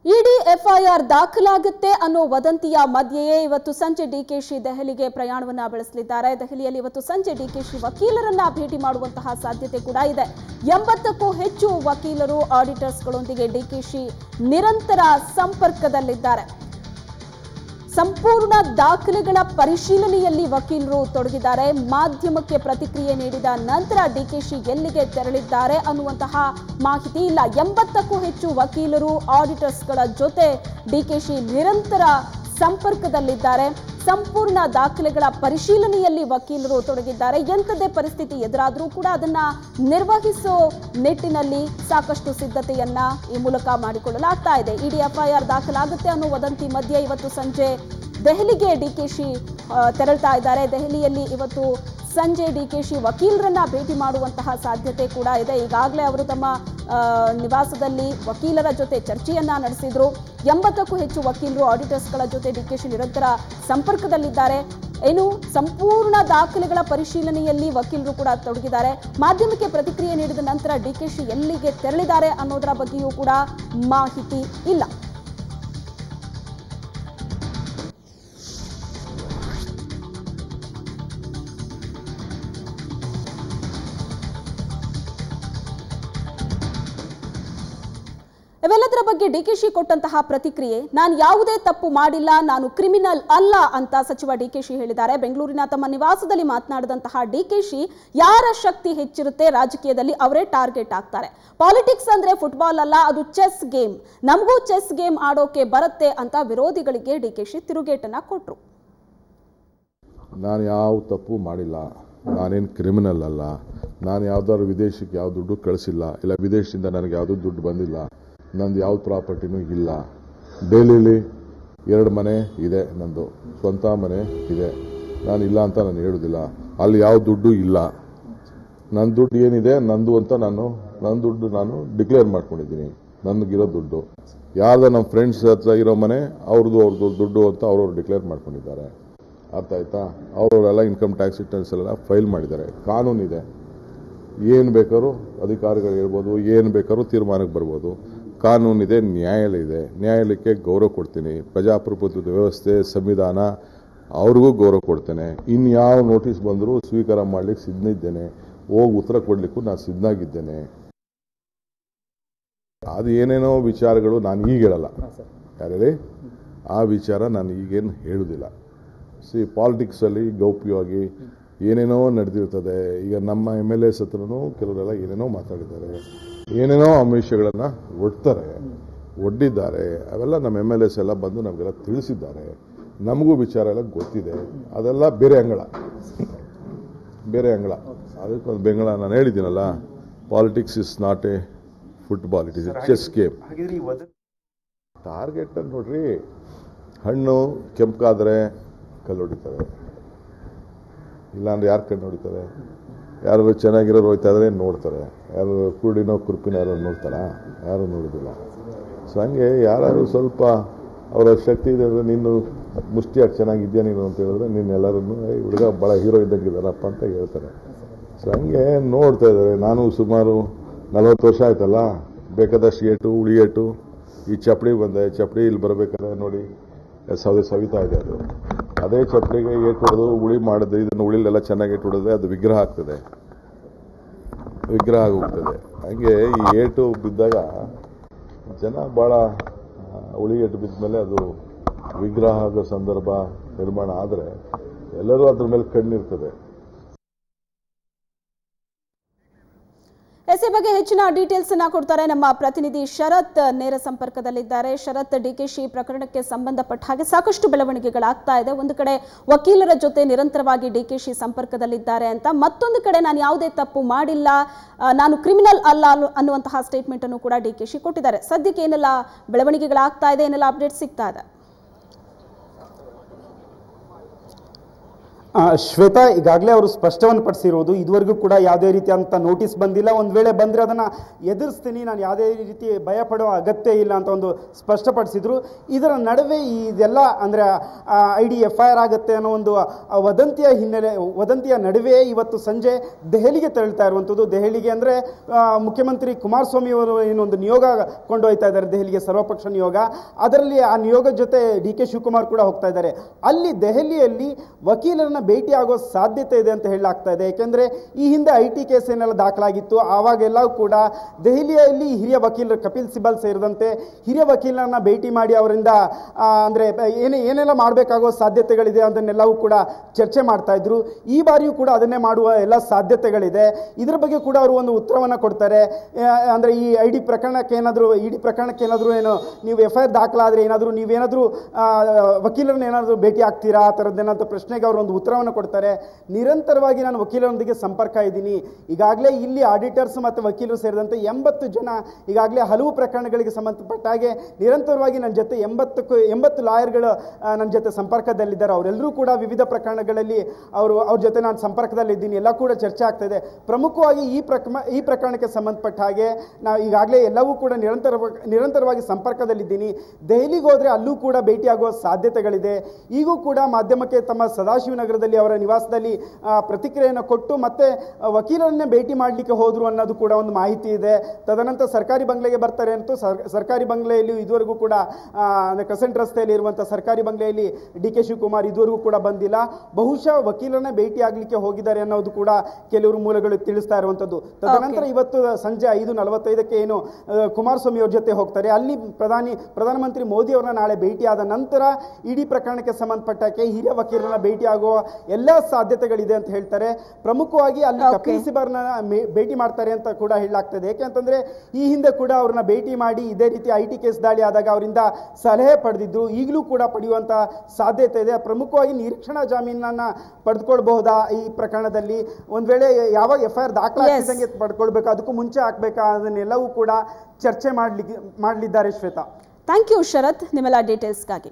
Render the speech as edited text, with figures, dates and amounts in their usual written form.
ಇಡಿ FIR ದಾಖಲಾಗುತ್ತೆ ಅನ್ನೋ ವದಂತಿಯ ಮಧ್ಯೆಯೇ ಇವತ್ತು ಸಂಜೆ ಡಿಕೆಶಿ ದೆಹಲಿಗೆ ಪ್ರಯಾಣವನ್ನ ಬೆಳೆಸಲಿದ್ದಾರೆ. ದೆಹಲಿಯಲ್ಲಿ ಇವತ್ತು ಸಂಜೆ ಡಿಕೆಶಿ ವಕೀಲರನ್ನ ಭೇಟಿ ಮಾಡುವಂತಹ ಸಾಧ್ಯತೆ ಕೂಡ ಇದೆ. 80ಕ್ಕೂ ಹೆಚ್ಚು ವಕೀಲರು ಆಡಿಟರ್ಸ್ಗಳೊಂದಿಗೆ ಡಿಕೆಶಿ ನಿರಂತರ ಸಂಪರ್ಕದಲ್ಲಿದ್ದಾರೆ. ಸಂಪೂರ್ಣ ದಾಖಲೆಗಳ ಪರಿಶೀಲನೆಯಲ್ಲಿ ವಕೀಲರು ತೊಡಗಿದ್ದಾರೆ. ಮಾಧ್ಯಮಕ್ಕೆ ಪ್ರತಿಕ್ರಿಯೆ ನೀಡಿದ ನಂತರ ಡಿಕೆಶಿ ಎಲ್ಲಿಗೆ ತೆರಳಿದ್ದಾರೆ ಅನ್ನುವಂತಹ ಮಾಹಿತಿ ಇಲ್ಲ. 80ಕ್ಕೂ ಹೆಚ್ಚು ವಕೀಲರು ಆಡಿಟರ್ಸ್ಗಳ ಜೊತೆ ಡಿಕೆಶಿ ನಿರಂತರ ಸಂಪರ್ಕದಲ್ಲಿದ್ದಾರೆ. ಸಂಪೂರ್ಣ ದಾಖಲೆಗಳ ಪರಿಶೀಲನೆಯಲ್ಲಿ ವಕೀಲರು ತೊಡಗಿದ್ದಾರೆ. ಎಂಥದೇ ಪರಿಸ್ಥಿತಿ ಎದುರಾದರೂ ಕೂಡ ಅದನ್ನ ನಿರ್ವಹಿಸೋ ನಿಟ್ಟಿನಲ್ಲಿ ಸಾಕಷ್ಟು ಸಿದ್ಧತೆಯನ್ನ ಈ ಮೂಲಕ ಮಾಡಿಕೊಳ್ಳಲಾಗ್ತಾ ಇದೆ. ಇಡಿ ಎಫ್ಐಆರ್ ದಾಖಲಾಗುತ್ತೆ ಅನ್ನೋ ವದಂತಿ ಮಧ್ಯೆ ಇವತ್ತು ಸಂಜೆ ದೆಹಲಿಗೆ ಡಿಕೆಶಿ ತೆರಳ್ತಾ ಇದ್ದಾರೆ. ದೆಹಲಿಯಲ್ಲಿ ಇವತ್ತು ಸಂಜೆ ಡಿಕೆಶಿ ವಕೀಲರನ್ನ ಭೇಟಿ ಮಾಡುವಂತಹ ಸಾಧ್ಯತೆ ಕೂಡ ಇದೆ. ಈಗಾಗಲೇ ಅವರು ತಮ್ಮ ನಿವಾಸದಲ್ಲಿ ವಕೀಲರ ಜೊತೆ ಚರ್ಚೆಯನ್ನ ನಡೆಸಿದ್ರು. 80ಕ್ಕೂ ಹೆಚ್ಚು ವಕೀಲರು ಆಡಿಟರ್ಸ್ಗಳ ಜೊತೆ ಡಿಕೆಶಿ ನಿರಂತರ ಸಂಪರ್ಕದಲ್ಲಿದ್ದಾರೆ. ಏನು ಸಂಪೂರ್ಣ ದಾಖಲೆಗಳ ಪರಿಶೀಲನೆಯಲ್ಲಿ ವಕೀಲರು ಕೂಡ ತೊಡಗಿದ್ದಾರೆ. ಮಾಧ್ಯಮಕ್ಕೆ ಪ್ರತಿಕ್ರಿಯೆ ನೀಡಿದ ನಂತರ ಡಿಕೆಶಿ ಎಲ್ಲಿಗೆ ತೆರಳಿದ್ದಾರೆ ಅನ್ನೋದರ ಬಗ್ಗೆಯೂ ಕೂಡ ಮಾಹಿತಿ ಇಲ್ಲ. ಇವೆಲ್ಲದರ ಬಗ್ಗೆ ಡಿಕೆಶಿ ಕೊಟ್ಟಂತಹ ಪ್ರತಿಕ್ರಿಯೆ, ನಾನು ಯಾವುದೇ ತಪ್ಪು ಮಾಡಿಲ್ಲ, ನಾನು ಕ್ರಿಮಿನಲ್ ಅಲ್ಲ ಅಂತ ಸಚಿವ ಡಿಕೆಶಿ ಹೇಳಿದ್ದಾರೆ. ಬೆಂಗಳೂರಿನ ತಮ್ಮ ನಿವಾಸದಲ್ಲಿ ಮಾತನಾಡಿದಂತಹ ಡಿಕೆಶಿ, ಯಾರ ಶಕ್ತಿ ಹೆಚ್ಚಿರುತ್ತೆ ರಾಜಕೀಯದಲ್ಲಿ ಅವರೇ ಟಾರ್ಗೆಟ್ ಆಗ್ತಾರೆ. ಪಾಲಿಟಿಕ್ಸ್ ಅಂದ್ರೆ ಫುಟ್ಬಾಲ್ ಅಲ್ಲ, ಅದು ಚೆಸ್ ಗೇಮ್. ನಮಗೂ ಚೆಸ್ ಗೇಮ್ ಆಡೋಕೆ ಬರುತ್ತೆ ಅಂತ ವಿರೋಧಿಗಳಿಗೆ ಡಿಕೆಶಿ ತಿರುಗೇಟನ್ನ ಕೊಟ್ರು. ನಾನು ಯಾವ ತಪ್ಪು ಮಾಡಿಲ್ಲ, ನಾನೇನು ಕ್ರಿಮಿನಲ್ ಅಲ್ಲ, ನಾನು ಯಾವ್ದಾದ್ರು ವಿದೇಶಕ್ಕೆ ಯಾವ ದುಡ್ಡು ಕಳಿಸಿಲ್ಲ, ಇಲ್ಲ ವಿದೇಶದಿಂದ ನನಗೆ ಯಾವುದೂ ದುಡ್ಡು ಬಂದಿಲ್ಲ, ನಂದು ಯಾವ ಪ್ರಾಪರ್ಟಿನೂ ಇಲ್ಲ. ಡೆಲ್ಲಿಲಿ 2 ಮನೆ ಇದೆ, ನಂದು ಸ್ವಂತ ಮನೆ ಇದೆ, ನಾನು ಇಲ್ಲ ಅಂತ ನಾನು ಹೇಳೋದಿಲ್ಲ. ಅಲ್ಲಿ ಯಾವ ದುಡ್ಡು ಇಲ್ಲ, ನನ್ನ ದುಡ್ಡು ಏನಿದೆ ನಂದು ಅಂತ ನನ್ನ ದುಡ್ಡು ನಾನು ಡಿಕ್ಲೇರ್ ಮಾಡ್ಕೊಂಡಿದ್ದೀನಿ. ನನಗಿರೋ ದುಡ್ಡು ಯಾರ್ದ ನಮ್ಮ ಫ್ರೆಂಡ್ಸ್ ಹತ್ರ ಇರೋ ಮನೆ ಅವ್ರದ್ದು ದುಡ್ಡು ಅಂತ ಅವ್ರವ್ರು ಡಿಕ್ಲೇರ್ ಮಾಡ್ಕೊಂಡಿದ್ದಾರೆ. ಅರ್ಥ ಆಯ್ತಾ? ಅವರವರೆಲ್ಲ ಇನ್ಕಮ್ ಟ್ಯಾಕ್ಸ್ ರಿಟರ್ನ್ಸ್ ಎಲ್ಲ ಫೈಲ್ ಮಾಡಿದ್ದಾರೆ. ಕಾನೂನಿದೆ, ಏನು ಬೇಕಾದ್ರೂ ಅಧಿಕಾರಿಗಳು ಹೇಳ್ಬೋದು, ಏನು ಬೇಕಾದ್ರೂ ತೀರ್ಮಾನಕ್ಕೆ ಬರ್ಬೋದು. ಕಾನೂನಿದೆ, ನ್ಯಾಯಾಲಯ ಇದೆ, ನ್ಯಾಯಾಲಯಕ್ಕೆ ಗೌರವ ಕೊಡ್ತೀನಿ. ಪ್ರಜಾಪ್ರಭುತ್ವದ ವ್ಯವಸ್ಥೆ, ಸಂವಿಧಾನ ಅವ್ರಿಗೂ ಗೌರವ ಕೊಡ್ತೇನೆ. ಇನ್ಯಾವ ನೋಟಿಸ್ ಬಂದರೂ ಸ್ವೀಕಾರ ಮಾಡ್ಲಿಕ್ಕೆ ಸಿದ್ಧನಿದ್ದೇನೆ, ಹೋಗಿ ಉತ್ತರ ಕೊಡ್ಲಿಕ್ಕೂ ನಾನು ಸಿದ್ಧನಾಗಿದ್ದೇನೆ. ಅದು ಏನೇನೋ ವಿಚಾರಗಳು ನಾನು ಈಗ ಹೇಳಲ್ಲ, ಯಾರೇ ಆ ವಿಚಾರ ನಾನು ಈಗೇನು ಹೇಳುವುದಿಲ್ಲ. ಪಾಲಿಟಿಕ್ಸಲ್ಲಿ ಗೌಪ್ಯವಾಗಿ ಏನೇನೋ ನಡೆದಿರ್ತದೆ. ಈಗ ನಮ್ಮ MLAs ಹತ್ರನೂ ಕೆಲವರೆಲ್ಲ ಏನೇನೋ ಮಾತಾಡಿದ್ದಾರೆ, ಏನೇನೋ ಆಮಿಷಗಳನ್ನು ಒಡ್ಡಿದ್ದಾರೆ. ಅವೆಲ್ಲ ನಮ್ಮ MLAs ಎಲ್ಲ ಬಂದು ನಮಗೆಲ್ಲ ತಿಳಿಸಿದ್ದಾರೆ. ನಮಗೂ ವಿಚಾರ ಎಲ್ಲ ಗೊತ್ತಿದೆ. ಅದೆಲ್ಲ ಬೇರೆ ಅಂಗಳ. ಅದಕ್ಕೊಂದು ಬೆಂಗಳ ನಾನು ಹೇಳಿದ್ದೀನಲ್ಲ, politics is not a football, it is a chess game. Target ಅಂತ ನೋಡ್ರಿ, ಹಣ್ಣು ಕೆಂಪಾದರೆ ಕಲ್ಲು ಹೊಡಿತಾರೆ, ಇಲ್ಲಾಂದ್ರೆ ಯಾರು ಕಣ್ಣು ಹೊಡಿತಾರೆ? ಯಾರು ಚೆನ್ನಾಗಿರೋರು ಹೋಯ್ತಾ ಇದ್ರೆ ನೋಡ್ತಾರೆ, ಯಾರು ಕುರುಡಿನೋ ಕುರುಪಿನೋ ಯಾರು ನೋಡ್ತಾರಾ? ಯಾರು ನೋಡೋದಿಲ್ಲ. ಸೊ ಹಂಗೆ ಯಾರು ಸ್ವಲ್ಪ ಅವರ ಶಕ್ತಿ ಇದೆ ಅಂದರೆ, ನೀನು ಮುಷ್ಟಿಯಾಗಿ ಚೆನ್ನಾಗಿದ್ಯಾ ನೀನು ಅಂತ ಹೇಳಿದ್ರೆ, ನೀನು ಎಲ್ಲರನ್ನು ಹುಡುಗ ಭಾಳ ಹೀರೋ ಇದ್ದಂಗಿದ್ದಾರಪ್ಪ ಅಂತ ಹೇಳ್ತಾರೆ. ಸೊ ಹಂಗೆ ನೋಡ್ತಾ ಇದ್ದಾರೆ. ನಾನು ಸುಮಾರು 40 ವರ್ಷ ಆಯ್ತಲ್ಲ, ಬೇಕಾದಷ್ಟು ಏಟು ಉಳಿ ಏಟು. ಈ ಚಪ್ಪಡಿ ಬಂದೆ, ಚಪ್ಪಡಿ ಇಲ್ಲಿ ಬರಬೇಕಾದ್ರೆ ನೋಡಿ ಸವಿತಾ ಇದೆ. ಅದು ಅದೇ ಚಪ್ಪಡಿಗೆ ಏಟು ಹೊಡೆದು ಉಳಿ ಮಾಡಿದ್ರೆ, ಇದನ್ನು ಉಳಿಲೆಲ್ಲ ಚೆನ್ನಾಗಿ ಏಟು ಹೊಡೆದ್ರೆ ಅದು ವಿಗ್ರಹ ಆಗ್ತದೆ, ವಿಗ್ರಹ ಆಗೋಗ್ತದೆ. ಹಂಗೆ ಈ ಏಟು ಬಿದ್ದಾಗ ಜನ ಭಾಳ ಉಳಿ ಏಟು ಬಿದ್ದ ಮೇಲೆ ಅದು ವಿಗ್ರಹ ಆಗೋ ಸಂದರ್ಭ ನಿರ್ಮಾಣ ಆದರೆ ಎಲ್ಲರೂ ಅದ್ರ ಮೇಲೆ ಕಣ್ಣಿರ್ತದೆ. ಈ ಬಗ್ಗೆ ಹೆಚ್ಚಿನ ಡೀಟೇಲ್ಸ್ ಅನ್ನ ಕೊಡ್ತಾರೆ ನಮ್ಮ ಪ್ರತಿನಿಧಿ ಶರತ್, ನೇರ ಸಂಪರ್ಕದಲ್ಲಿದ್ದಾರೆ. ಶರತ್, ಡಿಕೆಶಿ ಪ್ರಕರಣಕ್ಕೆ ಸಂಬಂಧಪಟ್ಟ ಹಾಗೆ ಸಾಕಷ್ಟು ಬೆಳವಣಿಗೆಗಳಾಗ್ತಾ ಇದೆ. ಒಂದು ಕಡೆ ವಕೀಲರ ಜೊತೆ ನಿರಂತರವಾಗಿ ಡಿಕೆಶಿ ಸಂಪರ್ಕದಲ್ಲಿದ್ದಾರೆ ಅಂತ, ಮತ್ತೊಂದು ಕಡೆ ನಾನು ಯಾವುದೇ ತಪ್ಪು ಮಾಡಿಲ್ಲ, ನಾನು ಕ್ರಿಮಿನಲ್ ಅಲ್ಲ ಅನ್ನುವಂತಹ ಸ್ಟೇಟ್ಮೆಂಟ್ ಅನ್ನು ಕೂಡ ಡಿಕೆಶಿ ಕೊಟ್ಟಿದ್ದಾರೆ. ಸದ್ಯಕ್ಕೆ ಏನೆಲ್ಲ ಬೆಳವಣಿಗೆಗಳಾಗ್ತಾ ಇದೆ, ಏನೆಲ್ಲ ಅಪ್ಡೇಟ್ ಸಿಗ್ತಾ ಇದೆ? ಶ್ವೇತಾ, ಈಗಾಗಲೇ ಅವರು ಸ್ಪಷ್ಟವನ್ನು ಪಡಿಸಿರುವುದು ಇದುವರೆಗೂ ಕೂಡ ಯಾವುದೇ ರೀತಿಯಾದಂಥ ನೋಟಿಸ್ ಬಂದಿಲ್ಲ. ಒಂದು ವೇಳೆ ಬಂದರೆ ಅದನ್ನು ಎದುರಿಸ್ತೀನಿ, ನಾನು ಯಾವುದೇ ರೀತಿ ಭಯ ಪಡುವ ಅಗತ್ಯ ಇಲ್ಲ ಅಂತ ಒಂದು ಸ್ಪಷ್ಟಪಡಿಸಿದ್ರು. ಇದರ ನಡುವೆ ಇದೆಲ್ಲ ಅಂದರೆ IDFIR ಆಗುತ್ತೆ ಅನ್ನೋ ಒಂದು ವದಂತಿಯ ನಡುವೆ ಇವತ್ತು ಸಂಜೆ ದೆಹಲಿಗೆ ತೆರಳ್ತಾ ಇರುವಂಥದ್ದು. ದೆಹಲಿಗೆ ಅಂದರೆ ಮುಖ್ಯಮಂತ್ರಿ ಕುಮಾರಸ್ವಾಮಿ ಅವರು ಏನೊಂದು ನಿಯೋಗ ಕೊಂಡೊಯ್ತಾ ಇದ್ದಾರೆ ದೆಹಲಿಗೆ, ಸರ್ವಪಕ್ಷ ನಿಯೋಗ. ಅದರಲ್ಲಿ ಆ ನಿಯೋಗದ ಜೊತೆ DK ಶಿವಕುಮಾರ್ ಕೂಡ ಹೋಗ್ತಾ ಇದ್ದಾರೆ. ಅಲ್ಲಿ ದೆಹಲಿಯಲ್ಲಿ ವಕೀಲರನ್ನ ಭೇಟಿ ಆಗೋ ಸಾಧ್ಯತೆ ಇದೆ ಅಂತ ಹೇಳಲಾಗ್ತಾ ಇದೆ. ಯಾಕೆಂದರೆ ಈ ಹಿಂದೆ IT ಕೇಸ್ ಏನೆಲ್ಲ ದಾಖಲಾಗಿತ್ತು ಆವಾಗೆಲ್ಲ ಕೂಡ ದೆಹಲಿಯಲ್ಲಿ ಹಿರಿಯ ವಕೀಲರು ಕಪಿಲ್ ಸಿಬಲ್ ಸೇರಿದಂತೆ ಹಿರಿಯ ವಕೀಲರನ್ನ ಭೇಟಿ ಮಾಡಿ ಅವರಿಂದ ಅಂದರೆ ಏನೆಲ್ಲ ಮಾಡಬೇಕಾಗೋ ಸಾಧ್ಯತೆಗಳಿದೆ ಅದನ್ನೆಲ್ಲವೂ ಕೂಡ ಚರ್ಚೆ ಮಾಡ್ತಾ ಇದ್ರು. ಈ ಬಾರಿಯೂ ಕೂಡ ಅದನ್ನೇ ಮಾಡುವ ಎಲ್ಲ ಸಾಧ್ಯತೆಗಳಿದೆ. ಇದರ ಬಗ್ಗೆ ಕೂಡ ಅವರು ಒಂದು ಉತ್ತರವನ್ನು ಕೊಡ್ತಾರೆ. ಅಂದರೆ ಈ ಇಡಿ ಪ್ರಕರಣಕ್ಕೆ ಏನಾದರೂ ಏನು ನೀವು FIR ದಾಖಲಾದರೆ ಏನಾದರೂ ನೀವೇನಾದರೂ ವಕೀಲರನ್ನ ಏನಾದರೂ ಭೇಟಿ ಆಗ್ತೀರಾ ಆ ಥರದ್ದೇನಂತ ಪ್ರಶ್ನೆಗೆ ಅವರು ಒಂದು ಉತ್ತರವನ್ನು ಕೊಡ್ತಾರೆ. ನಿರಂತರವಾಗಿ ನಾನು ವಕೀಲರೊಂದಿಗೆ ಸಂಪರ್ಕ ಇದ್ದೀನಿ. ಈಗಾಗಲೇ ಇಲ್ಲಿ ಆಡಿಟರ್ಸ್ ಮತ್ತು ವಕೀಲರು ಸೇರಿದಂತೆ 80 ಜನ ಈಗಾಗಲೇ ಹಲವು ಪ್ರಕರಣಗಳಿಗೆ ಸಂಬಂಧಪಟ್ಟ ಹಾಗೆ ನಿರಂತರವಾಗಿ ನನ್ನ ಜೊತೆ 80 ಲಾಯರ್ಗಳು ನನ್ನ ಜೊತೆ ಸಂಪರ್ಕದಲ್ಲಿದ್ದಾರೆ. ಅವರೆಲ್ಲರೂ ಕೂಡ ವಿವಿಧ ಪ್ರಕರಣಗಳಲ್ಲಿ ಅವ್ರ ಜೊತೆ ನಾನು ಸಂಪರ್ಕದಲ್ಲಿದ್ದೀನಿ. ಎಲ್ಲ ಕೂಡ ಚರ್ಚೆ ಆಗ್ತಾಯಿದೆ. ಪ್ರಮುಖವಾಗಿ ಈ ಪ್ರಕರಣಕ್ಕೆ ಸಂಬಂಧಪಟ್ಟ ಹಾಗೆ ನಾವು ಈಗಾಗಲೇ ಎಲ್ಲವೂ ಕೂಡ ನಿರಂತರವಾಗಿ ಸಂಪರ್ಕದಲ್ಲಿದ್ದೀನಿ. ದೆಹಲಿಗೆ ಹೋದರೆ ಅಲ್ಲೂ ಕೂಡ ಭೇಟಿಯಾಗುವ ಸಾಧ್ಯತೆಗಳಿದೆ. ಈಗೂ ಕೂಡ ಮಾಧ್ಯಮಕ್ಕೆ ತಮ್ಮ ಸದಾಶಿವನಗರದಲ್ಲಿ ಅವರ ನಿವಾಸದಲ್ಲಿ ಪ್ರತಿಕ್ರಿಯೆಯನ್ನು ಕೊಟ್ಟು ಮತ್ತೆ ವಕೀಲರನ್ನೇ ಭೇಟಿ ಮಾಡಲಿಕ್ಕೆ ಹೋದರು ಅನ್ನೋದು ಕೂಡ ಒಂದು ಮಾಹಿತಿ ಇದೆ. ತದನಂತರ ಸರ್ಕಾರಿ ಬಂಗ್ಲೆಗೆ ಬರ್ತಾರೆ ಅಂತೂ ಸರ್ಕಾರಿ ಬಂಗ್ಲೆಯಲ್ಲಿ ಇದುವರೆಗೂ ಕೂಡ ಕ್ರೆಸೆಂಟ್ ರಸ್ತೆಯಲ್ಲಿ ಇರುವಂಥ ಸರ್ಕಾರಿ ಬಂಗ್ಲೆಯಲ್ಲಿ DK ಶಿವಕುಮಾರ್ ಇದುವರೆಗೂ ಕೂಡ ಬಂದಿಲ್ಲ. ಬಹುಶಃ ವಕೀಲರನ್ನೇ ಭೇಟಿ ಆಗಲಿಕ್ಕೆ ಹೋಗಿದ್ದಾರೆ ಅನ್ನೋದು ಕೂಡ ಕೆಲವರು ಮೂಲಗಳು ತಿಳಿಸ್ತಾ ಇರುವಂಥದ್ದು. ತದನಂತರ ಇವತ್ತು ಸಂಜೆ 5:45ಕ್ಕೆ ಏನು ಕುಮಾರಸ್ವಾಮಿ ಅವ್ರ ಜೊತೆ ಹೋಗ್ತಾರೆ. ಅಲ್ಲಿ ಪ್ರಧಾನಮಂತ್ರಿ ಮೋದಿ ಅವರನ್ನ ನಾಳೆ ಭೇಟಿಯಾದ ನಂತರ ಇಡೀ ಪ್ರಕರಣಕ್ಕೆ ಸಂಬಂಧಪಟ್ಟಕ್ಕೆ ಹಿರಿಯ ವಕೀಲರನ್ನ ಭೇಟಿ ಆಗುವ ಎಲ್ಲ ಸಾಧ್ಯತೆಗಳಿದೆ ಅಂತ ಹೇಳ್ತಾರೆ. ಪ್ರಮುಖವಾಗಿ ಅಲ್ಲಿ ಕಪಿಲ್ ಸಿಬಲ್ನ ಭೇಟಿ ಮಾಡ್ತಾರೆ ಅಂತ ಕೂಡ ಹೇಳಲಾಗ್ತದೆ. ಯಾಕೆಂತಂದ್ರೆ ಈ ಹಿಂದೆ ಕೂಡ ಅವ್ರನ್ನ ಭೇಟಿ ಮಾಡಿ ಇದೇ ರೀತಿ IT ಕೇಸ್ ದಾಳಿ ಆದಾಗ ಅವರಿಂದ ಸಲಹೆ ಪಡೆದಿದ್ರು. ಈಗಲೂ ಕೂಡ ಪಡೆಯುವಂತ ಸಾಧ್ಯತೆ ಇದೆ. ಪ್ರಮುಖವಾಗಿ ನಿರೀಕ್ಷಣಾ ಜಾಮೀನನ್ನ ಪಡೆದುಕೊಳ್ಬಹುದಾ ಈ ಪ್ರಕರಣದಲ್ಲಿ, ಒಂದ್ ವೇಳೆ ಯಾವಾಗ FIR ದಾಖಲಾಗಿದ್ದಂಗೆ ಪಡ್ಕೊಳ್ಬೇಕು, ಅದಕ್ಕೂ ಮುಂಚೆ ಹಾಕ್ಬೇಕಾ, ಅದನ್ನೆಲ್ಲವೂ ಕೂಡ ಚರ್ಚೆ ಮಾಡಲಿದ್ದಾರೆ. ಶ್ವೇತಾ, ಥ್ಯಾಂಕ್ ಯು ಶರತ್ ನಿಮ್ಮೆಲ್ಲ ಡೀಟೇಲ್ಸ್ಗಾಗಿ.